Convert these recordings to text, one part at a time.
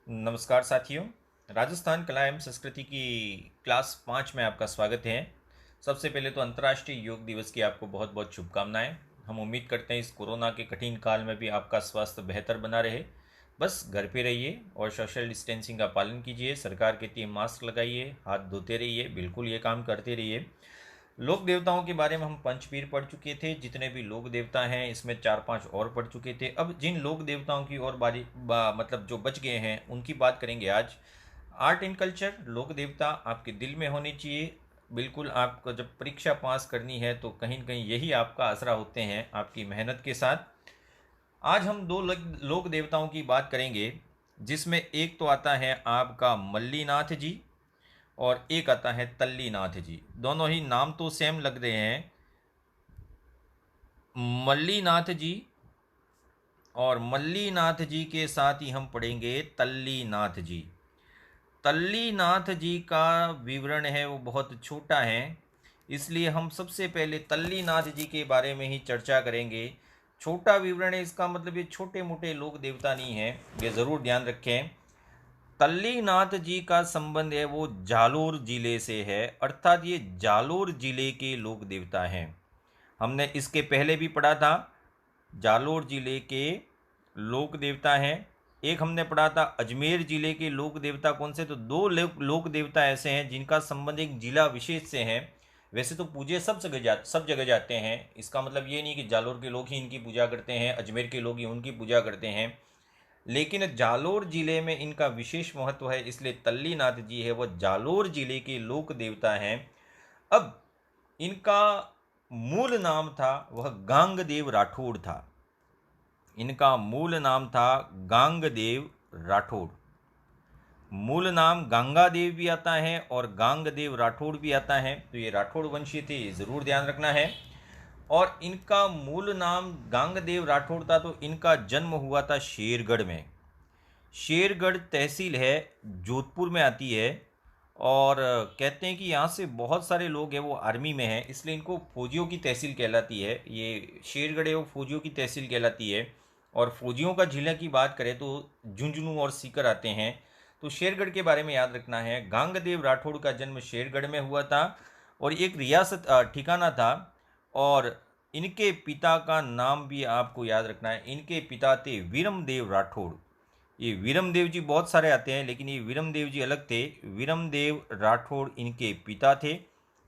नमस्कार साथियों। राजस्थान कला एवं संस्कृति की क्लास 5 में आपका स्वागत है। सबसे पहले तो अंतर्राष्ट्रीय योग दिवस की आपको बहुत बहुत शुभकामनाएं। हम उम्मीद करते हैं इस कोरोना के कठिन काल में भी आपका स्वास्थ्य बेहतर बना रहे। बस घर पे रहिए और सोशल डिस्टेंसिंग का पालन कीजिए। सरकार कहती है मास्क लगाइए, हाथ धोते रहिए, बिल्कुल ये काम करते रहिए। लोक देवताओं के बारे में हम पंचपीर पढ़ चुके थे। जितने भी लोक देवता हैं इसमें 4-5 और पढ़ चुके थे। अब जिन लोक देवताओं की और मतलब जो बच गए हैं उनकी बात करेंगे आज। आर्ट एंड कल्चर, लोक देवता आपके दिल में होने चाहिए। बिल्कुल, आपको जब परीक्षा पास करनी है तो कहीं न कहीं यही आपका आसरा होते हैं आपकी मेहनत के साथ। आज हम दो लोक देवताओं की बात करेंगे, जिसमें एक तो आता है आपका मल्लीनाथ जी और एक आता है तल्लीनाथ जी। दोनों ही नाम तो सेम लग रहे हैं, मल्लीनाथ जी। और मल्लीनाथ जी के साथ ही हम पढ़ेंगे तल्लीनाथ जी। तल्लीनाथ जी का विवरण है वो बहुत छोटा है, इसलिए हम सबसे पहले तल्लीनाथ जी के बारे में ही चर्चा करेंगे। छोटा विवरण है इसका मतलब ये छोटे मोटे लोक देवता नहीं है, ये ज़रूर ध्यान रखें। तल्लीनाथ जी का संबंध है वो जालोर जिले से है, अर्थात ये जालोर जिले के लोक देवता हैं। हमने इसके पहले भी पढ़ा था, जालोर जिले के लोक देवता हैं। एक हमने पढ़ा था अजमेर जिले के लोक देवता कौन से, तो दो लोक देवता ऐसे हैं जिनका संबंध एक जिला विशेष से है। वैसे तो पूजे सब जगह जाते हैं, इसका मतलब ये नहीं कि जालोर के लोग ही इनकी पूजा करते हैं, अजमेर के लोग ही उनकी पूजा करते हैं, लेकिन जालोर जिले में इनका विशेष महत्व है, इसलिए तल्लीनाथ जी है वह जालोर जिले के लोक देवता हैं। अब इनका मूल नाम था वह गांगदेव राठौड़ था। इनका मूल नाम था गांगदेव राठौड़। मूल नाम गंगादेव भी आता है और गांगदेव राठौड़ भी आता है, तो ये राठौड़ वंशीय थे, ये ज़रूर ध्यान रखना है। और इनका मूल नाम गांगदेव राठौड़ था, तो इनका जन्म हुआ था शेरगढ़ में। शेरगढ़ तहसील है, जोधपुर में आती है। और कहते हैं कि यहाँ से बहुत सारे लोग हैं वो आर्मी में हैं, इसलिए इनको फौजियों की तहसील कहलाती है। ये शेरगढ़ है वो फौजियों की तहसील कहलाती है। और फौजियों का ज़िले की बात करें तो झुंझुनू और सीकर आते हैं। तो शेरगढ़ के बारे में याद रखना है। गांगदेव राठौड़ का जन्म शेरगढ़ में हुआ था और एक रियासत ठिकाना था। और इनके पिता का नाम भी आपको याद रखना है। इनके पिता थे वीरमदेव राठौड़। ये वीरमदेव जी बहुत सारे आते हैं, लेकिन ये वीरमदेव जी अलग थे। वीरमदेव राठौड़ इनके पिता थे,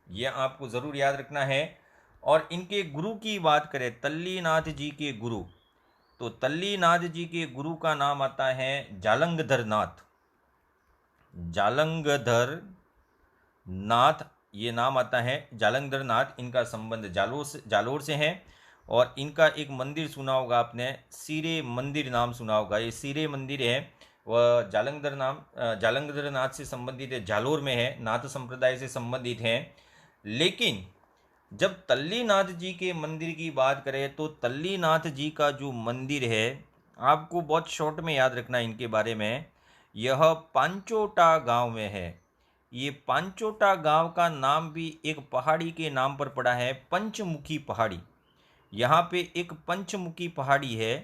यह आपको ज़रूर याद रखना है। और इनके गुरु की बात करें, तल्लीनाथ जी के गुरु, तो तल्लीनाथ जी के गुरु का नाम आता है जालंगधर नाथ। जालंगधर नाथ ये नाम आता है, जालंधर नाथ। इनका संबंध जालोर से है। और इनका एक मंदिर सुना होगा आपने, सीरे मंदिर नाम सुना होगा। ये सीरे मंदिर है वह जालंधर नाथ से संबंधित है, जालोर में है, नाथ संप्रदाय से संबंधित है। लेकिन जब तल्लीनाथ जी के मंदिर की बात करें तो तल्लीनाथ जी का जो मंदिर है, आपको बहुत शॉर्ट में याद रखना है इनके बारे में। यह पांचोटा गांव में है। ये पांचोटा गांव का नाम भी एक पहाड़ी के नाम पर पड़ा है, पंचमुखी पहाड़ी। यहाँ पे एक पंचमुखी पहाड़ी है,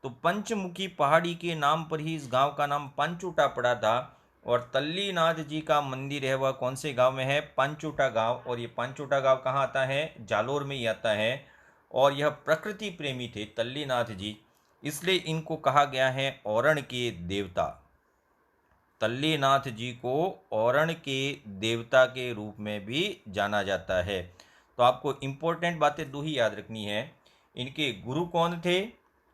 तो पंचमुखी पहाड़ी के नाम पर ही इस गांव का नाम पांचोटा पड़ा था। और तल्लीनाथ जी का मंदिर है वह कौन से गांव में है, पांचोटा गांव। और ये पांचोटा गांव कहाँ आता है, जालोर में ही आता है। और यह प्रकृति प्रेमी थे तल्लीनाथ जी, इसलिए इनको कहा गया है औरण के देवता। तल्लीनाथ जी को औरण के देवता के रूप में भी जाना जाता है। तो आपको इम्पोर्टेंट बातें दो ही याद रखनी है, इनके गुरु कौन थे,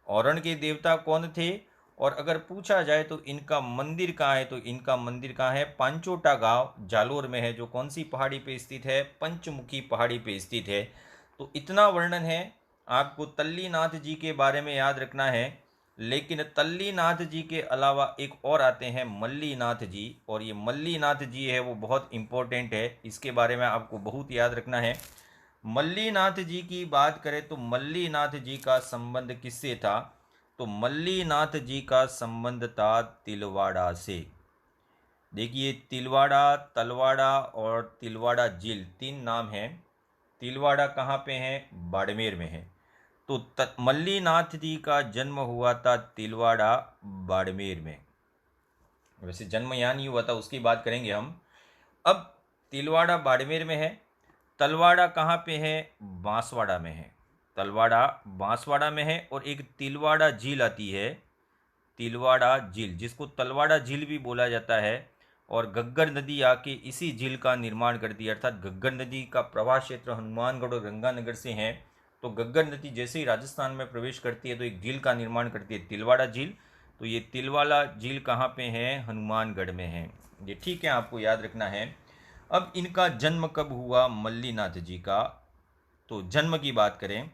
औरण के देवता कौन थे, और अगर पूछा जाए तो इनका मंदिर कहाँ है, तो इनका मंदिर कहाँ है, पांचोटा गांव जालोर में है, जो कौन सी पहाड़ी पे स्थित है, पंचमुखी पहाड़ी पे स्थित है। तो इतना वर्णन है आपको तल्लीनाथ जी के बारे में याद रखना है। लेकिन तल्लीनाथ जी के अलावा एक और आते हैं मल्लीनाथ जी, और ये मल्लीनाथ जी है वो बहुत इम्पोर्टेंट है, इसके बारे में आपको बहुत याद रखना है। मल्लीनाथ जी की बात करें तो मल्लीनाथ जी का संबंध किससे था, तो मल्लीनाथ जी का संबंध था तिलवाड़ा से। देखिए, तिलवाड़ा, तलवाड़ा और तिलवाड़ा झील, तीन नाम हैं। तिलवाड़ा कहाँ पे है, बाड़मेर में है। तो मल्लीनाथ जी का जन्म हुआ था तिलवाड़ा, बाड़मेर में। वैसे जन्म यहाँ नहीं हुआ था, उसकी बात करेंगे हम। अब तिलवाड़ा बाड़मेर में है, तलवाड़ा कहाँ पे है? बांसवाड़ा में है। तलवाड़ा बांसवाड़ा में है। और एक तिलवाड़ा झील आती है, तिलवाड़ा झील, जिसको तलवाड़ा झील भी बोला जाता है। और घग्गर नदी आके इसी झील का निर्माण करती है, अर्थात घग्गर नदी का प्रवाह क्षेत्र हनुमानगढ़ और गंगानगर से है। तो घग्गर नदी जैसे ही राजस्थान में प्रवेश करती है तो एक झील का निर्माण करती है, तिलवाड़ा झील। तो ये तिलवाड़ा झील कहाँ पे है? हनुमानगढ़ में है। ये ठीक है, आपको याद रखना है। अब इनका जन्म कब हुआ मल्लीनाथ जी का? तो जन्म की बात करें,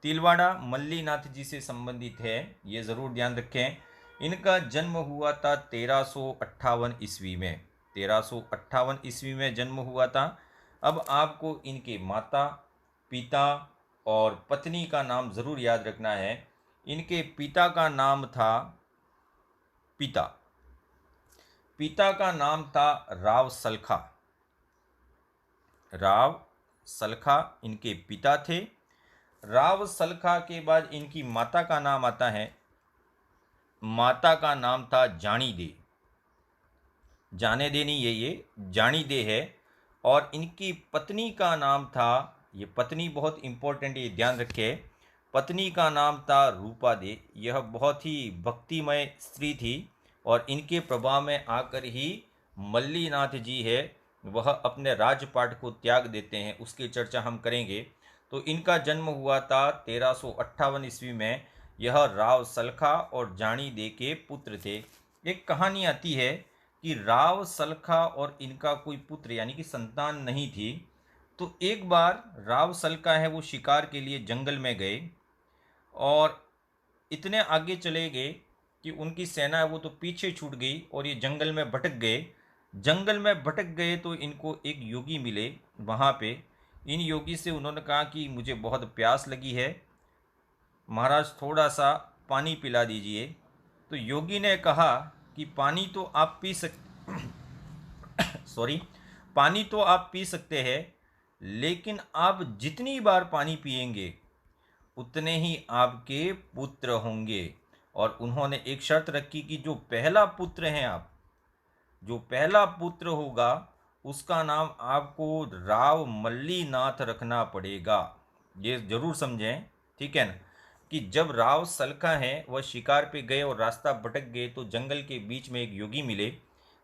तिलवाड़ा मल्लीनाथ जी से संबंधित है, ये ज़रूर ध्यान रखें। इनका जन्म हुआ था 1358 ईस्वी में। 1358 ईस्वी में जन्म हुआ था। अब आपको इनके माता, पिता और पत्नी का नाम ज़रूर याद रखना है। इनके पिता का नाम था, पिता पिता का नाम था राव सलखा। राव सलखा इनके पिता थे। राव सलखा के बाद इनकी माता का नाम आता है, माता का नाम था जानी दे। जाने दे नहीं, ये जानी दे है। और इनकी पत्नी का नाम था, ये पत्नी बहुत इंपॉर्टेंट, ये ध्यान रखे, पत्नी का नाम था रूपा दे। यह बहुत ही भक्तिमय स्त्री थी और इनके प्रभाव में आकर ही मल्लीनाथ जी है वह अपने राजपाट को त्याग देते हैं, उसकी चर्चा हम करेंगे। तो इनका जन्म हुआ था 1358 ईस्वी में। यह राव सलखा और जानी दे के पुत्र थे। एक कहानी आती है कि राव सलखा और इनका कोई पुत्र यानी कि संतान नहीं थी। तो एक बार राव सलखा है वो शिकार के लिए जंगल में गए और इतने आगे चले गए कि उनकी सेना है वो तो पीछे छूट गई और ये जंगल में भटक गए। जंगल में भटक गए तो इनको एक योगी मिले वहाँ पे। इन योगी से उन्होंने कहा कि मुझे बहुत प्यास लगी है, महाराज थोड़ा सा पानी पिला दीजिए। तो योगी ने कहा कि पानी तो आप पी सॉरी, पानी तो आप पी सकते हैं, लेकिन आप जितनी बार पानी पिएंगे उतने ही आपके पुत्र होंगे। और उन्होंने एक शर्त रखी कि जो पहला पुत्र हैं आप, जो पहला पुत्र होगा उसका नाम आपको राव मल्लीनाथ रखना पड़ेगा। ये जरूर समझें, ठीक है ना, कि जब राव सलखा हैं वह शिकार पे गए और रास्ता भटक गए तो जंगल के बीच में एक योगी मिले।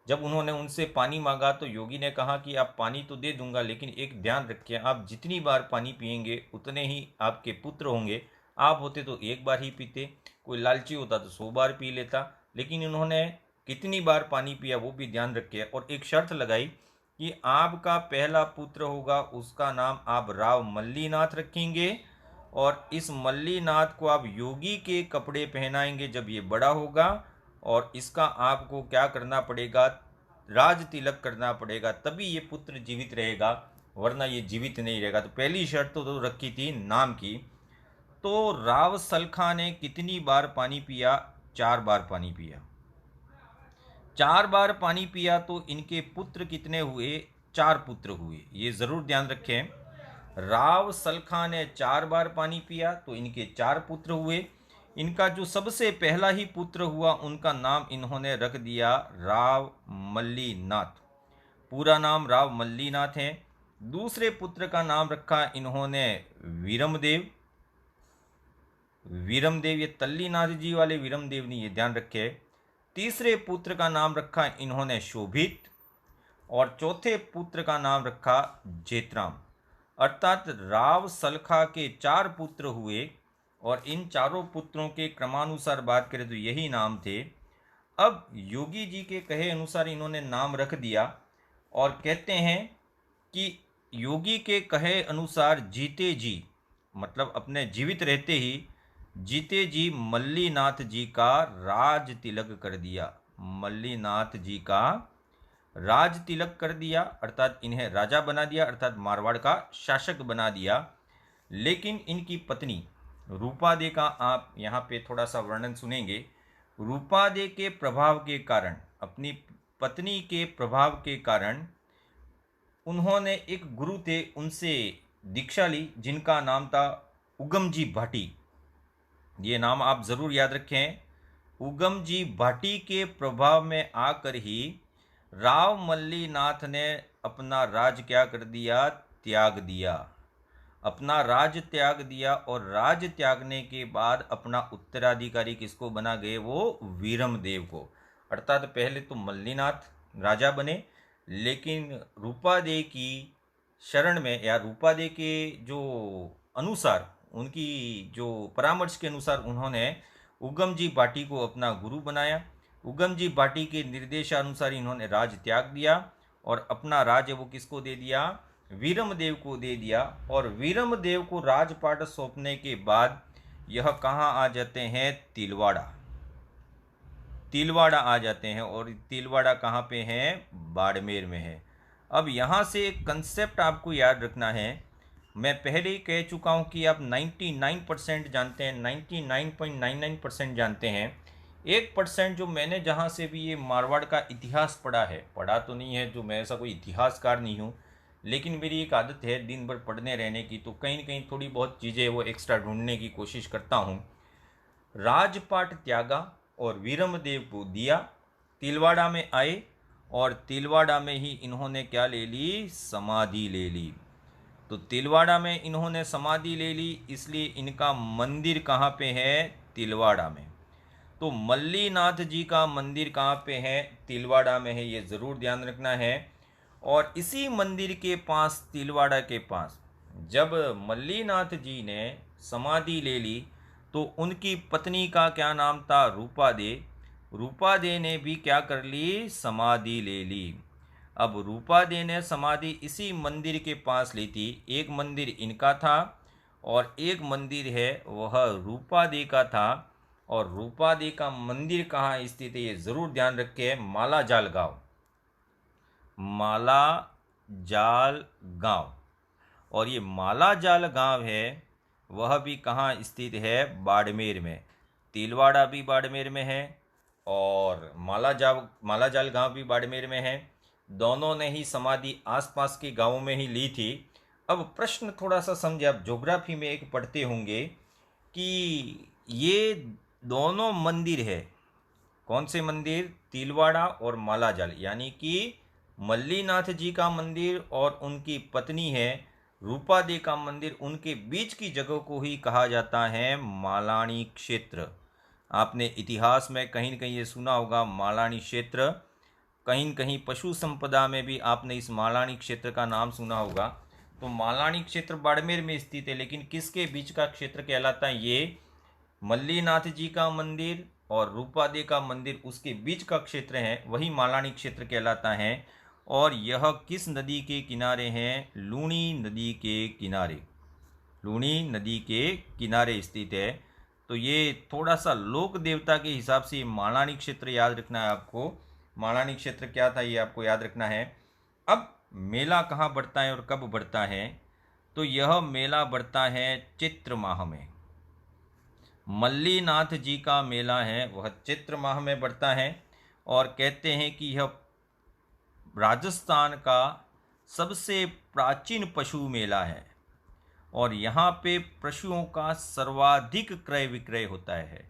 जब उन्होंने उनसे पानी मांगा तो योगी ने कहा कि आप पानी तो दे दूंगा, लेकिन एक ध्यान रखिए, आप जितनी बार पानी पिएंगे उतने ही आपके पुत्र होंगे। आप होते तो एक बार ही पीते, कोई लालची होता तो 100 बार पी लेता, लेकिन इन्होंने कितनी बार पानी पिया वो भी ध्यान रखे। और एक शर्त लगाई कि आपका पहला पुत्र होगा उसका नाम आप राव मल्लीनाथ रखेंगे और इस मल्लीनाथ को आप योगी के कपड़े पहनाएंगे जब ये बड़ा होगा, और इसका आपको क्या करना पड़ेगा? राज तिलक करना पड़ेगा, तभी ये पुत्र जीवित रहेगा, वरना ये जीवित नहीं रहेगा। तो पहली शर्त तो रखी थी नाम की। तो राव सलखा ने कितनी बार पानी पिया? 4 बार पानी पिया। 4 बार पानी पिया तो इनके पुत्र कितने हुए? 4 पुत्र हुए। ये जरूर ध्यान रखें, राव सलखा ने 4 बार पानी पिया तो इनके 4 पुत्र हुए। इनका जो सबसे पहला ही पुत्र हुआ उनका नाम इन्होंने रख दिया राव मल्लीनाथ। पूरा नाम राव मल्लीनाथ है। दूसरे पुत्र का नाम रखा इन्होंने वीरमदेव। वीरमदेव, ये तल्लीनाथ जी वाले वीरमदेव नहीं, ये ध्यान रखे। तीसरे पुत्र का नाम रखा इन्होंने शोभित और चौथे पुत्र का नाम रखा जेतराम। अर्थात राव सलखा के 4 पुत्र हुए और इन चारों पुत्रों के क्रमानुसार बात करें तो यही नाम थे। अब योगी जी के कहे अनुसार इन्होंने नाम रख दिया और कहते हैं कि योगी के कहे अनुसार जीते जी, मतलब अपने जीवित रहते ही जीते जी मल्लीनाथ जी का राज तिलक कर दिया। मल्लीनाथ जी का राज तिलक कर दिया, अर्थात इन्हें राजा बना दिया, अर्थात मारवाड़ का शासक बना दिया। लेकिन इनकी पत्नी रूपादे का आप यहाँ पे थोड़ा सा वर्णन सुनेंगे। रूपादे के प्रभाव के कारण, अपनी पत्नी के प्रभाव के कारण उन्होंने एक गुरु थे उनसे दीक्षा ली जिनका नाम था उगमजी भाटी। ये नाम आप ज़रूर याद रखें। उगम जी भाटी के प्रभाव में आकर ही राव मल्लीनाथ ने अपना राज क्या कर दिया, त्याग दिया। अपना राज त्याग दिया और राज त्यागने के बाद अपना उत्तराधिकारी किसको बना गए, वो वीरमदेव को। अर्थात पहले तो मल्लीनाथ राजा बने, लेकिन रूपादेव की शरण में या रूपादेव के जो अनुसार, उनकी जो परामर्श के अनुसार उन्होंने उगम जी भाटी को अपना गुरु बनाया। उगम जी भाटी के निर्देशानुसार इन्होंने राज त्याग दिया और अपना राज्य वो किसको दे दिया, वीरमदेव को दे दिया। और वीरमदेव को राजपाट सौंपने के बाद यह कहाँ आ जाते हैं, तिलवाड़ा। तिलवाड़ा आ जाते हैं और तिलवाड़ा कहाँ पे है, बाड़मेर में है। अब यहाँ से एक कंसेप्ट आपको याद रखना है। मैं पहले ही कह चुका हूँ कि आप 99% जानते हैं, 99.99% जानते हैं। 1% जो मैंने जहाँ से भी ये मारवाड़ का इतिहास पढ़ा है, पढ़ा तो नहीं है, जो मैं ऐसा कोई इतिहासकार नहीं हूँ, लेकिन मेरी एक आदत है दिन भर पढ़ने रहने की, तो कहीं न कहीं थोड़ी बहुत चीज़ें वो एक्स्ट्रा ढूंढने की कोशिश करता हूँ। राजपाट त्यागा और वीरमदेव को दिया, तिलवाड़ा में आए और तिलवाड़ा में ही इन्होंने क्या ले ली, समाधि ले ली। तो तिलवाड़ा में इन्होंने समाधि ले ली, इसलिए इनका मंदिर कहाँ पे है, तिलवाड़ा में। तो मल्लीनाथ जी का मंदिर कहाँ पे है, तिलवाड़ा में है, ये ज़रूर ध्यान रखना है। और इसी मंदिर के पास, तिलवाड़ा के पास, जब मल्लीनाथ जी ने समाधि ले ली तो उनकी पत्नी का क्या नाम था, रूपादे। रूपादे ने भी क्या कर ली, समाधि ले ली। अब रूपादे ने समाधि इसी मंदिर के पास ली थी। एक मंदिर इनका था और एक मंदिर है वह रूपादे का था। और रूपादे का मंदिर कहाँ स्थित है, ये ज़रूर ध्यान रखें, माला जाल गांव। माला जाल गांव। और ये माला जाल गांव है वह भी कहाँ स्थित है, बाड़मेर में। तिलवाड़ा भी बाड़मेर में है और माला जाल गांव भी बाड़मेर में है। दोनों ने ही समाधि आसपास के गांवों में ही ली थी। अब प्रश्न थोड़ा सा समझे, आप ज्योग्राफी में एक पढ़ते होंगे कि ये दोनों मंदिर है, कौन से मंदिर, तिलवाड़ा और मालाजाल, यानी कि मल्लीनाथ जी का मंदिर और उनकी पत्नी है रूपादे का मंदिर, उनके बीच की जगह को ही कहा जाता है मालानी क्षेत्र। आपने इतिहास में कहीं न कहीं ये सुना होगा मालानी क्षेत्र। कहीं न कहीं पशु संपदा में भी आपने इस मालानी क्षेत्र का नाम सुना होगा। तो मालानी क्षेत्र बाड़मेर में स्थित है, लेकिन किसके बीच का क्षेत्र कहलाता है, ये मल्लीनाथ जी का मंदिर और रूपादे का मंदिर, उसके बीच का क्षेत्र है, वही मालानी क्षेत्र कहलाता है। और यह किस नदी के किनारे हैं, लूणी नदी के किनारे। लूणी नदी के किनारे स्थित है। तो ये थोड़ा सा लोक देवता के हिसाब से मालानी क्षेत्र याद रखना है आपको। मालानी क्षेत्र क्या था ये आपको याद रखना है। अब मेला कहाँ बढ़ता है और कब बढ़ता है, तो यह मेला बढ़ता है चैत्र माह में। मल्लीनाथ जी का मेला है वह चैत्र माह में बढ़ता है। और कहते हैं कि यह राजस्थान का सबसे प्राचीन पशु मेला है और यहाँ पे पशुओं का सर्वाधिक क्रय विक्रय होता है।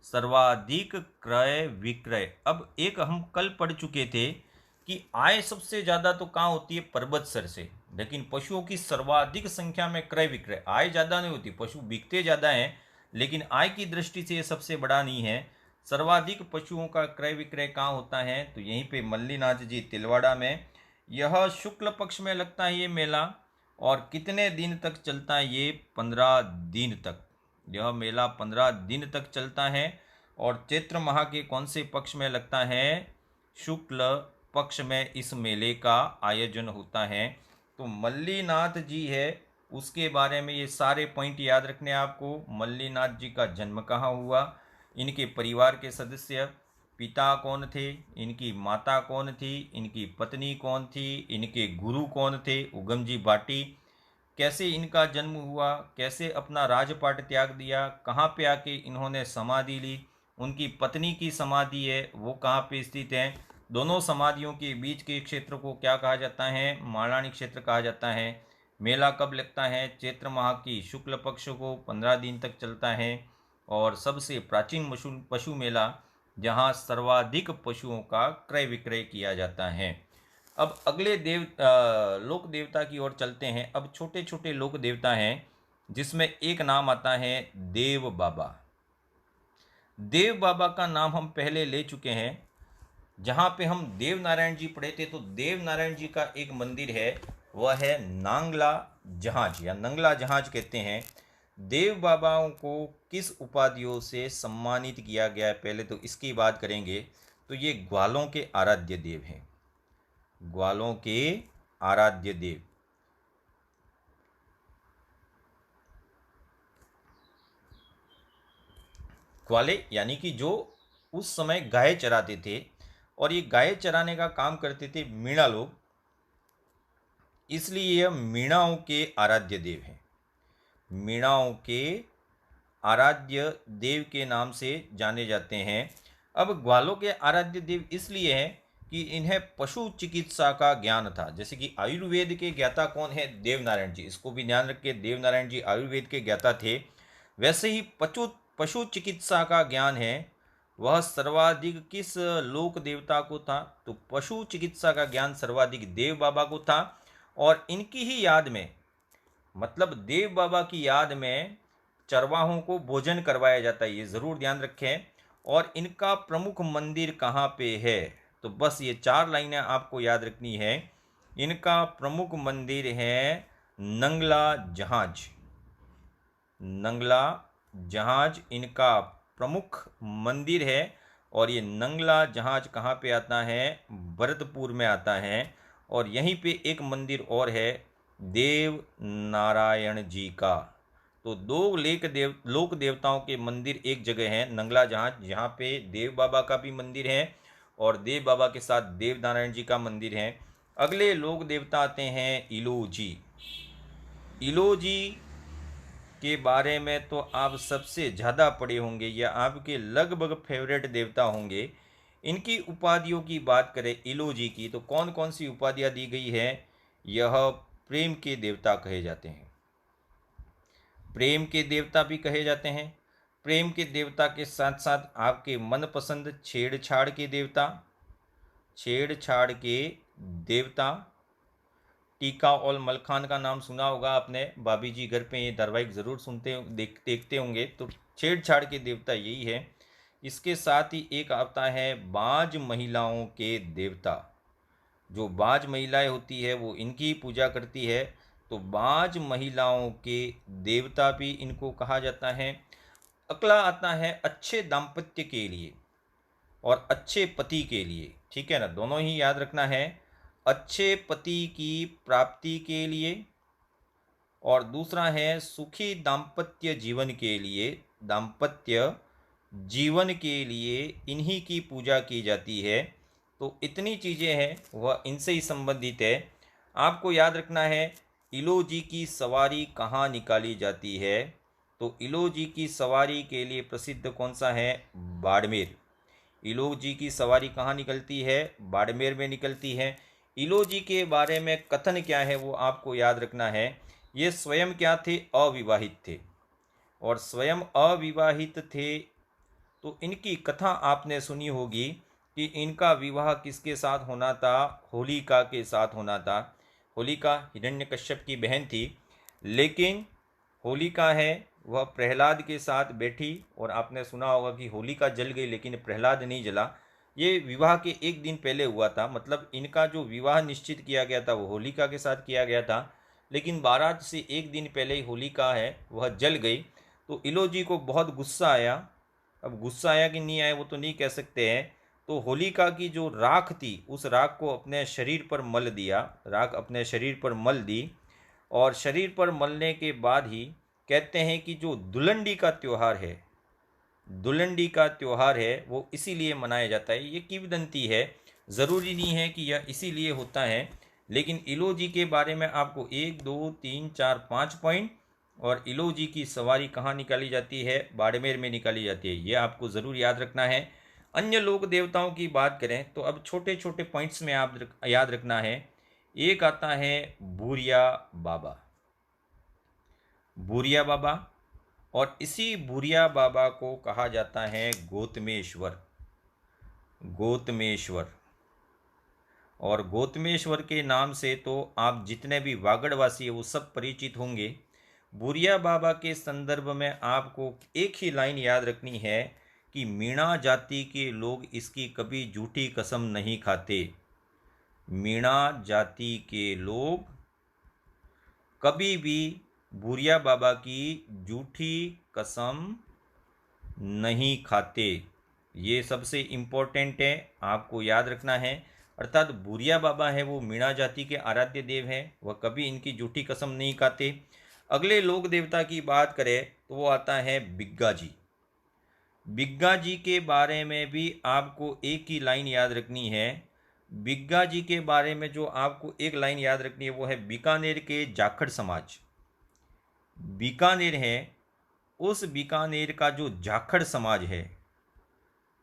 सर्वाधिक क्रय विक्रय। अब एक हम कल पढ़ चुके थे कि आय सबसे ज़्यादा तो कहाँ होती है, पर्वतसर से, लेकिन पशुओं की सर्वाधिक संख्या में क्रय विक्रय। आय ज़्यादा नहीं होती, पशु बिकते ज़्यादा हैं, लेकिन आय की दृष्टि से ये सबसे बड़ा नहीं है। सर्वाधिक पशुओं का क्रय विक्रय कहाँ होता है, तो यहीं पे मल्लीनाथ जी तिलवाड़ा में। यह शुक्ल पक्ष में लगता है ये मेला। और कितने दिन तक चलता है ये, 15 दिन तक। यह मेला 15 दिन तक चलता है। और चैत्र माह के कौन से पक्ष में लगता है, शुक्ल पक्ष में इस मेले का आयोजन होता है। तो मल्लीनाथ जी है, उसके बारे में ये सारे पॉइंट याद रखने आपको। मल्लीनाथ जी का जन्म कहाँ हुआ, इनके परिवार के सदस्य, पिता कौन थे, इनकी माता कौन थी, इनकी पत्नी कौन थी, इनके गुरु कौन थे, उगम जी भाटी, कैसे इनका जन्म हुआ, कैसे अपना राजपाट त्याग दिया, कहाँ पे आके इन्होंने समाधि ली, उनकी पत्नी की समाधि है वो कहाँ पे स्थित है, दोनों समाधियों के बीच के क्षेत्र को क्या कहा जाता है, मालानी क्षेत्र कहा जाता है। मेला कब लगता है, चैत्र माह की शुक्ल पक्ष को, 15 दिन तक चलता है। और सबसे प्राचीन पशु मेला जहाँ सर्वाधिक पशुओं का क्रय विक्रय किया जाता है। अब अगले लोक देवता की ओर चलते हैं। अब छोटे छोटे लोक देवता हैं, जिसमें एक नाम आता है देव बाबा। देव बाबा का नाम हम पहले ले चुके हैं। जहाँ पे हम देव नारायण जी पढ़े थे, तो देव नारायण जी का एक मंदिर है, वह है नांगला जहाज या नंगला जहाज कहते हैं। देव बाबाओं को किस उपाधियों से सम्मानित किया गया है, पहले तो इसकी बात करेंगे। तो ये ग्वालों के आराध्य देव हैं, ग्वालों के आराध्य देव। ग्वाले यानी कि जो उस समय गाय चराते थे, और ये गाय चराने का काम करते थे मीणा लोग, इसलिए यह मीणाओं के आराध्य देव हैं। मीणाओं के आराध्य देव के नाम से जाने जाते हैं। अब ग्वालों के आराध्य देव इसलिए हैं कि इन्हें पशु चिकित्सा का ज्ञान था। जैसे कि आयुर्वेद के ज्ञाता कौन है? देवनारायण जी। इसको भी ध्यान रखिए, देवनारायण जी आयुर्वेद के ज्ञाता थे। वैसे ही पशु चिकित्सा का ज्ञान है, वह सर्वाधिक किस लोक देवता को था? तो पशु चिकित्सा का ज्ञान सर्वाधिक देव बाबा को था। और इनकी ही याद में, मतलब देव बाबा की याद में चरवाहों को भोजन करवाया जाता है, ये ज़रूर ध्यान रखें। और इनका प्रमुख मंदिर कहाँ पे है? तो बस ये 4 लाइनें आपको याद रखनी है। इनका प्रमुख मंदिर है नंगला जहाज। नंगला जहाज इनका प्रमुख मंदिर है। और ये नंगला जहाज कहाँ पे आता है? भरतपुर में आता है। और यहीं पे एक मंदिर और है देव नारायण जी का। तो 2 लोक देवताओं के मंदिर एक जगह हैं, नंगला जहाज, जहाँ पे देव बाबा का भी मंदिर है और देव बाबा के साथ देव नारायण जी का मंदिर है। अगले लोक देवता आते हैं इलोजी। इलोजी के बारे में तो आप सबसे ज़्यादा पढ़े होंगे, या आपके लगभग फेवरेट देवता होंगे। इनकी उपाधियों की बात करें इलोजी की, तो कौन कौन सी उपाधियाँ दी गई है? यह प्रेम के देवता कहे जाते हैं। प्रेम के देवता भी कहे जाते हैं। प्रेम के देवता के साथ साथ आपके मनपसंद छेड़छाड़ के देवता, छेड़छाड़ के देवता। टीका और मलखान का नाम सुना होगा आपने, भाभी जी घर पे ये धारावाहिक ज़रूर देखते होंगे। तो छेड़छाड़ के देवता यही है। इसके साथ ही एक आता है बाज महिलाओं के देवता। जो बाज महिलाएं होती है वो इनकी पूजा करती है। तो बाज महिलाओं के देवता भी इनको कहा जाता है। अगला आता है अच्छे दाम्पत्य के लिए और अच्छे पति के लिए, ठीक है ना, दोनों ही याद रखना है। अच्छे पति की प्राप्ति के लिए, और दूसरा है सुखी दाम्पत्य जीवन के लिए। दाम्पत्य जीवन के लिए इन्हीं की पूजा की जाती है। तो इतनी चीज़ें हैं, वह इनसे ही संबंधित है। आपको याद रखना है इलोजी की सवारी कहाँ निकाली जाती है। तो इलोजी की सवारी के लिए प्रसिद्ध कौन सा है? बाड़मेर। इलोजी की सवारी कहाँ निकलती है? बाड़मेर में निकलती है। इलोजी के बारे में कथन क्या है वो आपको याद रखना है। ये स्वयं क्या थे? अविवाहित थे। और स्वयं अविवाहित थे तो इनकी कथा आपने सुनी होगी कि इनका विवाह किसके साथ होना था? होलिका के साथ होना था। होलिका हिरण्यकश्यप की बहन थी, लेकिन होलिका है वह प्रहलाद के साथ बैठी, और आपने सुना होगा कि होलिका जल गई लेकिन प्रहलाद नहीं जला। ये विवाह के एक दिन पहले हुआ था, मतलब इनका जो विवाह निश्चित किया गया था वो होलिका के साथ किया गया था, लेकिन बारात से एक दिन पहले ही होलिका है वह जल गई। तो इलोजी को बहुत गुस्सा आया। अब गुस्सा आया कि नहीं आया वो तो नहीं कह सकते हैं। तो होलिका की जो राख थी उस राख को अपने शरीर पर मल दिया, राख अपने शरीर पर मल दी। और शरीर पर मलने के बाद ही कहते हैं कि जो दुलंडी का त्यौहार है, दुलंडी का त्यौहार है वो इसीलिए मनाया जाता है। ये किंवदंती है, ज़रूरी नहीं है कि यह इसीलिए होता है। लेकिन इलोजी के बारे में आपको 1 2 3 4 5 पॉइंट, और इलोजी की सवारी कहाँ निकाली जाती है? बाड़मेर में निकाली जाती है, ये आपको ज़रूर याद रखना है। अन्य लोक देवताओं की बात करें तो अब छोटे छोटे पॉइंट्स में आप याद रखना है। एक आता है भूरिया बाबा। भूरिया बाबा, और इसी भूरिया बाबा को कहा जाता है गौतमेश्वर। गौतमेश्वर। और गौतमेश्वर के नाम से तो आप जितने भी वागड़वासी है वो सब परिचित होंगे। बुरिया बाबा के संदर्भ में आपको एक ही लाइन याद रखनी है कि मीणा जाति के लोग इसकी कभी झूठी कसम नहीं खाते। मीणा जाति के लोग कभी भी बुरिया बाबा की झूठी कसम नहीं खाते। ये सबसे इम्पोर्टेंट है, आपको याद रखना है। अर्थात बुरिया बाबा है वो मीणा जाति के आराध्य देव हैं, वह कभी इनकी झूठी कसम नहीं खाते। अगले लोक देवता की बात करें तो वो आता है बिग्गा जी। बिग्गा जी के बारे में भी आपको एक ही लाइन याद रखनी है। बिग्गा जी के बारे में जो आपको एक लाइन याद रखनी है वो है बीकानेर के जाखड़ समाज। बीकानेर है, उस बीकानेर का जो जाखड़ समाज है,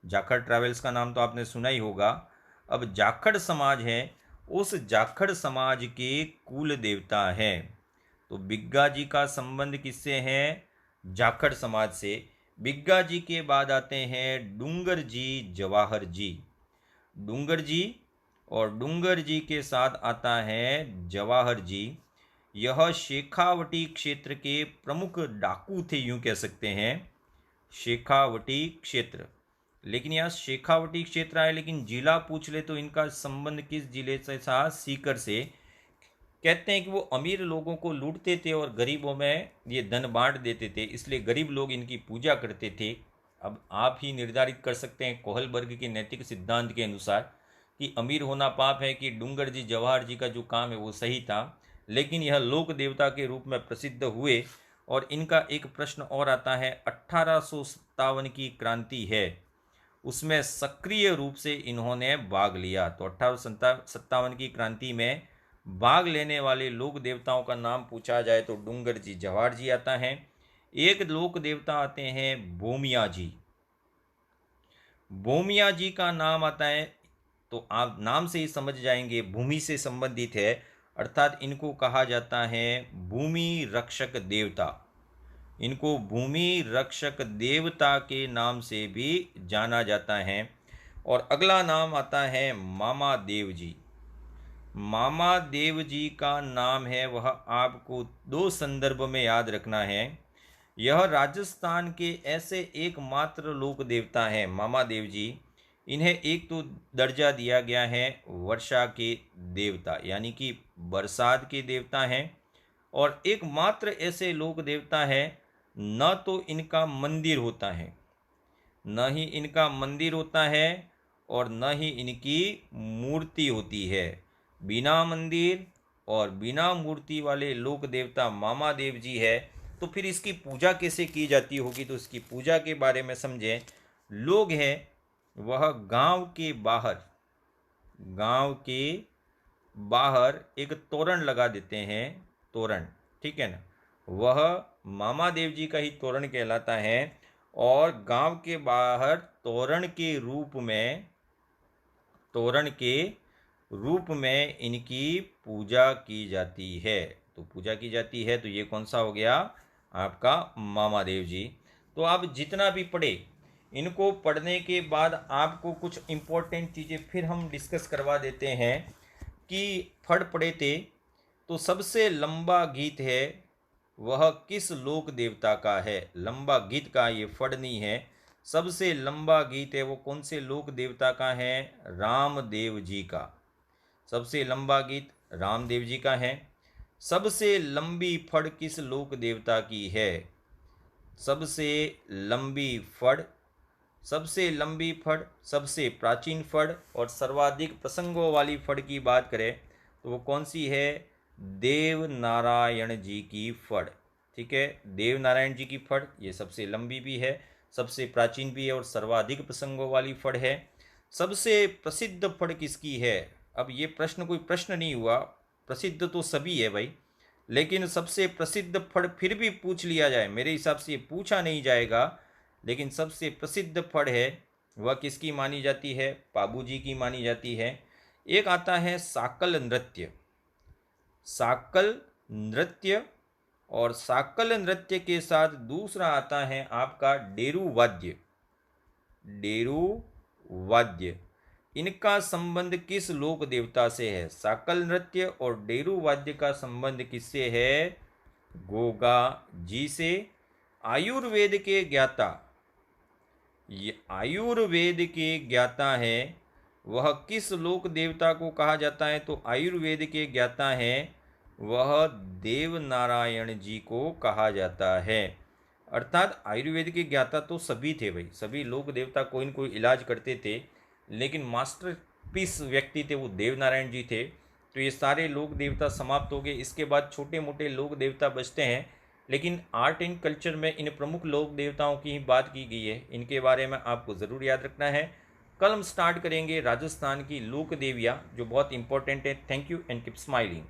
जाखड़ ट्रैवल्स का नाम तो आपने सुना ही होगा। अब जाखड़ समाज है, उस जाखड़ समाज के कुल देवता है। तो बिग्गा जी का संबंध किससे है? जाखड़ समाज से। बिग्गा जी के बाद आते हैं डूंगर जी, जवाहर जी। डूंगर जी और डूंगर जी के साथ आता है जवाहर जी। यह शेखावटी क्षेत्र के प्रमुख डाकू थे, यूं कह सकते हैं, शेखावटी क्षेत्र। लेकिन यहाँ शेखावटी क्षेत्र आए लेकिन जिला पूछ ले तो इनका संबंध किस जिले से था? सीकर से। कहते हैं कि वो अमीर लोगों को लूटते थे और गरीबों में ये धन बांट देते थे, इसलिए गरीब लोग इनकी पूजा करते थे। अब आप ही निर्धारित कर सकते हैं कोहलबर्ग के नैतिक सिद्धांत के अनुसार कि अमीर होना पाप है कि डूंगर जी जवाहर जी का जो काम है वो सही था। लेकिन यह लोक देवता के रूप में प्रसिद्ध हुए। और इनका एक प्रश्न और आता है, 1857 की क्रांति है उसमें सक्रिय रूप से इन्होंने भाग लिया। तो 1857 की क्रांति में भाग लेने वाले लोक देवताओं का नाम पूछा जाए तो डूंगर जी, जवाहर जी आता है। एक लोक देवता आते हैं बोमिया जी। बोमिया जी का नाम आता है तो आप नाम से ही समझ जाएंगे भूमि से संबंधित है, अर्थात इनको कहा जाता है भूमि रक्षक देवता। इनको भूमि रक्षक देवता के नाम से भी जाना जाता है। और अगला नाम आता है मामा देव जी। मामा देव जी का नाम है वह आपको दो संदर्भ में याद रखना है। यह राजस्थान के ऐसे एकमात्र लोक देवता हैं मामा देव जी। इन्हें एक तो दर्जा दिया गया है वर्षा के देवता, यानी कि बरसात के देवता हैं। और एकमात्र ऐसे लोक देवता है, न तो इनका मंदिर होता है, न ही इनका मंदिर होता है और न ही इनकी मूर्ति होती है। बिना मंदिर और बिना मूर्ति वाले लोक देवता मामा देव जी है। तो फिर इसकी पूजा कैसे की जाती होगी, तो इसकी पूजा के बारे में समझें। लोग हैं वह गांव के बाहर एक तोरण लगा देते हैं, तोरण, ठीक है ना, वह मामा देव जी का ही तोरण कहलाता है। और गांव के बाहर तोरण के रूप में इनकी पूजा की जाती है। तो पूजा की जाती है तो ये कौन सा हो गया? आपका मामा देव जी। तो आप जितना भी पढ़े, इनको पढ़ने के बाद आपको कुछ इम्पोर्टेंट चीज़ें फिर हम डिस्कस करवा देते हैं कि फड़ पढ़े थे तो सबसे लंबा गीत है वह किस लोक देवता का है? लंबा गीत का ये फड़ नहीं है। सबसे लंबा गीत है वो कौन से लोक देवता का है? रामदेव जी का। सबसे लंबा गीत रामदेव जी का है। सबसे लंबी फड़ किस लोक देवता की है? सबसे लंबी फड़, सबसे लंबी फड़, सबसे प्राचीन फड़ और सर्वाधिक प्रसंगों वाली फड़ की बात करें तो वो कौन सी है? देव नारायण जी की फड़। ठीक है, देव नारायण जी की फड़ ये सबसे लंबी भी है, सबसे प्राचीन भी है और सर्वाधिक प्रसंगों वाली फड़ है। सबसे प्रसिद्ध फड़ किसकी है? अब ये प्रश्न कोई प्रश्न नहीं हुआ, प्रसिद्ध तो सभी है भाई, लेकिन सबसे प्रसिद्ध फड़ फिर भी पूछ लिया जाए, मेरे हिसाब से ये पूछा नहीं जाएगा, लेकिन सबसे प्रसिद्ध फड़ है वह किसकी मानी जाती है? पाबू जी की मानी जाती है। एक आता है साकल नृत्य। साकल नृत्य और साकल नृत्य के साथ दूसरा आता है आपका डेरू वाद्य। डेरू वाद्य इनका संबंध किस लोक देवता से है? साकल नृत्य और डेरू वाद्य का संबंध किससे है? गोगा जी से। आयुर्वेद के ज्ञाता, ये आयुर्वेद के ज्ञाता है, वह किस लोक देवता को कहा जाता है? तो आयुर्वेद के ज्ञाता है वह देव नारायण जी को कहा जाता है। अर्थात आयुर्वेद के ज्ञाता तो सभी थे भाई, सभी लोक देवता कोई न कोई इलाज करते थे, लेकिन मास्टरपीस व्यक्ति थे वो देव नारायण जी थे। तो ये सारे लोक देवता समाप्त हो गए। इसके बाद छोटे मोटे लोक देवता बचते हैं, लेकिन आर्ट एंड कल्चर में इन प्रमुख लोक देवताओं की ही बात की गई है। इनके बारे में आपको ज़रूर याद रखना है। कल हम स्टार्ट करेंगे राजस्थान की लोक देवियाँ, जो बहुत इंपॉर्टेंट है। Thank you and keep smiling.